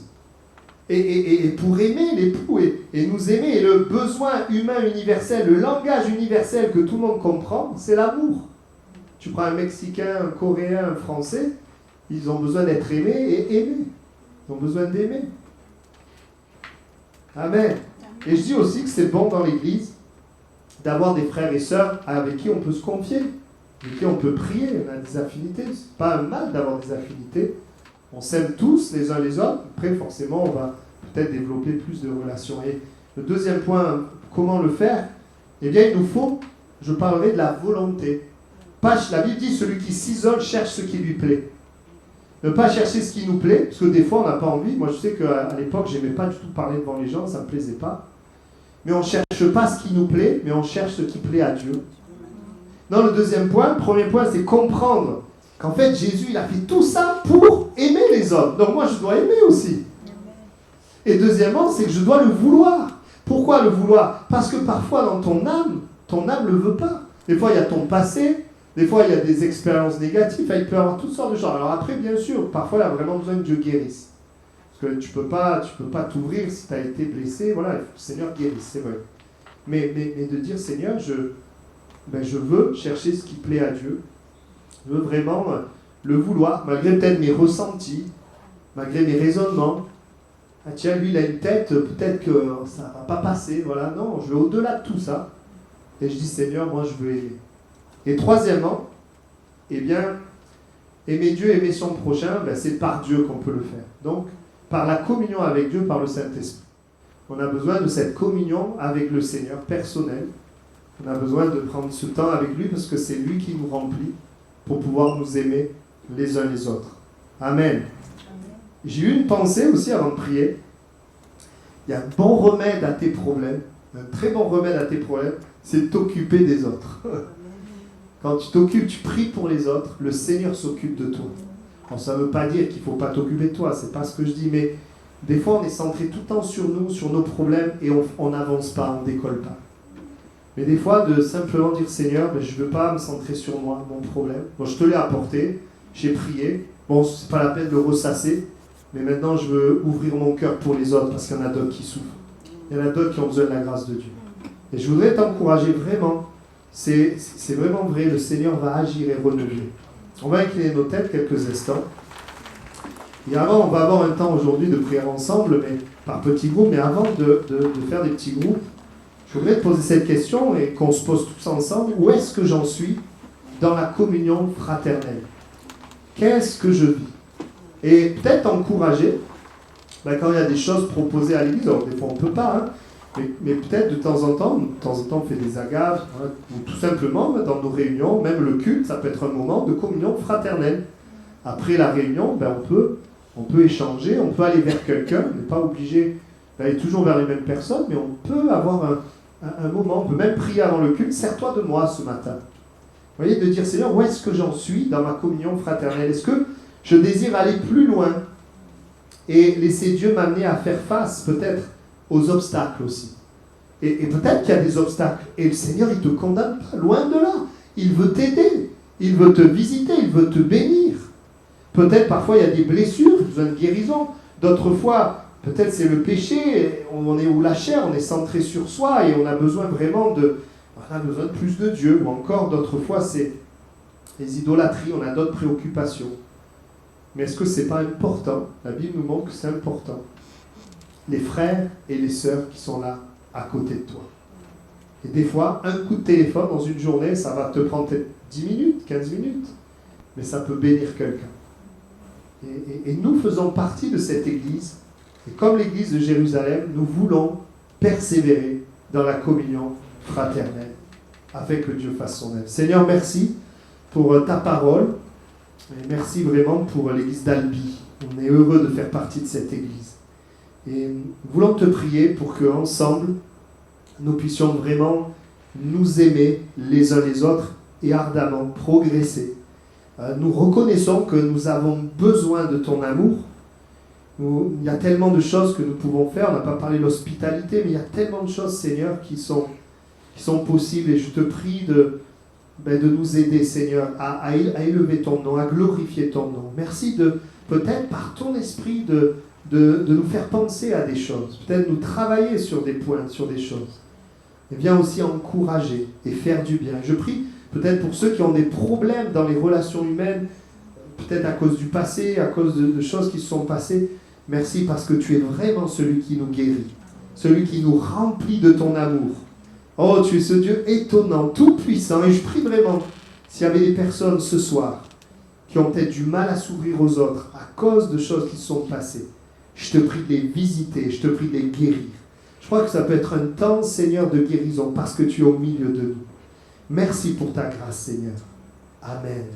Et pour aimer l'époux et nous aimer, et le besoin humain universel, le langage universel que tout le monde comprend, c'est l'amour. Tu prends un Mexicain, un Coréen, un Français, ils ont besoin d'être aimés et aimés. Ils ont besoin d'aimer. Amen. Et je dis aussi que c'est bon dans l'Église d'avoir des frères et sœurs avec qui on peut se confier, avec qui on peut prier, on a des affinités. C'est pas un mal d'avoir des affinités. On s'aime tous les uns les autres. Après, forcément, on va peut-être développer plus de relations. Et le deuxième point, comment le faire? Eh bien, il nous faut, je parlerai de la volonté. La Bible dit, celui qui s'isole cherche ce qui lui plaît. Ne pas chercher ce qui nous plaît, parce que des fois, on n'a pas envie. Moi, je sais qu'à l'époque, je n'aimais pas du tout parler devant les gens, ça ne me plaisait pas. Mais on ne cherche pas ce qui nous plaît, mais on cherche ce qui plaît à Dieu. Non, le deuxième point, le premier point, c'est comprendre qu'en fait, Jésus, il a fait tout ça pour aimer les hommes. Donc moi, je dois aimer aussi. Et deuxièmement, c'est que je dois le vouloir. Pourquoi le vouloir? Parce que parfois, dans ton âme ne le veut pas. Des fois, il y a ton passé, des fois, il y a des expériences négatives, il peut y avoir toutes sortes de choses. Alors après, bien sûr, parfois, il y a vraiment besoin que Dieu guérisse. Parce que tu peux pas t'ouvrir si tu as été blessé. Voilà, il faut que le Seigneur guérisse, c'est vrai. Mais de dire, Seigneur, je veux chercher ce qui plaît à Dieu. Je veux vraiment le vouloir, malgré peut-être mes ressentis, malgré mes raisonnements. Ah tiens, lui, il a une tête, peut-être que ça ne va pas passer. Voilà, non, je vais au-delà de tout ça. Et je dis, Seigneur, moi, je veux aimer. Et troisièmement, eh bien, aimer Dieu, aimer son prochain, c'est par Dieu qu'on peut le faire. Donc, par la communion avec Dieu, par le Saint-Esprit. On a besoin de cette communion avec le Seigneur personnel. On a besoin de prendre ce temps avec lui parce que c'est lui qui nous remplit pour pouvoir nous aimer les uns les autres. Amen. J'ai eu une pensée aussi avant de prier. Il y a un bon remède à tes problèmes, un très bon remède à tes problèmes, c'est de t'occuper des autres. Quand tu t'occupes, tu pries pour les autres, le Seigneur s'occupe de toi. Alors, ça ne veut pas dire qu'il ne faut pas t'occuper de toi, c'est pas ce que je dis, mais des fois on est centré tout le temps sur nous, sur nos problèmes, et on n'avance pas, on ne décolle pas. Mais des fois, de simplement dire, Seigneur, je ne veux pas me centrer sur moi, mon problème. Bon, je te l'ai apporté, j'ai prié, bon, ce n'est pas la peine de le ressasser, mais maintenant je veux ouvrir mon cœur pour les autres, parce qu'il y en a d'autres qui souffrent. Il y en a d'autres qui ont besoin de la grâce de Dieu. Et je voudrais t'encourager vraiment, c'est vraiment vrai, le Seigneur va agir et renouveler. On va incliner nos têtes quelques instants. Et avant, on va avoir un temps aujourd'hui de prière ensemble, mais par petits groupes, mais avant de faire des petits groupes, Je voudrais te poser cette question et qu'on se pose tous ensemble. Où est-ce que j'en suis dans la communion fraternelle? Qu'est-ce que je vis? Et peut-être encourager, quand il y a des choses proposées à l'église, alors des fois on ne peut pas, mais peut-être de temps en temps on fait des agaves, ou tout simplement dans nos réunions, même le culte, ça peut être un moment de communion fraternelle. Après la réunion, on peut échanger, on peut aller vers quelqu'un, on n'est pas obligé d'aller toujours vers les mêmes personnes, mais on peut avoir un moment, on peut même prier avant le culte. Sers-toi de moi ce matin. Vous voyez, de dire, Seigneur, où est-ce que j'en suis dans ma communion fraternelle? Est-ce que je désire aller plus loin et laisser Dieu m'amener à faire face peut-être aux obstacles aussi? Et peut-être qu'il y a des obstacles. Et le Seigneur, il ne te condamne pas, loin de là. Il veut t'aider, il veut te visiter, il veut te bénir. Peut-être parfois il y a des blessures, besoin de guérison. D'autres fois, peut-être c'est le péché, on est où la chair, on est centré sur soi et on a besoin vraiment de plus de Dieu. Ou encore d'autres fois c'est les idolâtries, on a d'autres préoccupations. Mais est-ce que c'est pas important? La Bible nous montre que c'est important. Les frères et les sœurs qui sont là à côté de toi. Et des fois, un coup de téléphone dans une journée, ça va te prendre peut-être 10 minutes, 15 minutes, mais ça peut bénir quelqu'un. Et nous faisons partie de cette église, et comme l'église de Jérusalem, nous voulons persévérer dans la communion fraternelle, afin que Dieu fasse son œuvre. Seigneur, merci pour ta parole, et merci vraiment pour l'église d'Albi. On est heureux de faire partie de cette église. Et nous voulons te prier pour qu'ensemble, nous puissions vraiment nous aimer les uns les autres et ardemment progresser. Nous reconnaissons que nous avons besoin de ton amour. Il y a tellement de choses que nous pouvons faire. On n'a pas parlé de l'hospitalité, mais il y a tellement de choses, Seigneur, qui sont possibles. Et je te prie de nous aider, Seigneur, à élever ton nom, à glorifier ton nom. Merci de, peut-être par ton esprit, de nous faire penser à des choses. Peut-être nous travailler sur des points, sur des choses. Et viens aussi encourager et faire du bien. Je prie peut-être pour ceux qui ont des problèmes dans les relations humaines, peut-être à cause du passé, à cause de choses qui se sont passées. Merci parce que tu es vraiment celui qui nous guérit, celui qui nous remplit de ton amour. Oh, tu es ce Dieu étonnant, tout-puissant. Et je prie vraiment, s'il y avait des personnes ce soir qui ont peut-être du mal à s'ouvrir aux autres à cause de choses qui se sont passées, je te prie de les visiter, je te prie de les guérir. Je crois que ça peut être un temps, Seigneur, de guérison parce que tu es au milieu de nous. Merci pour ta grâce, Seigneur. Amen.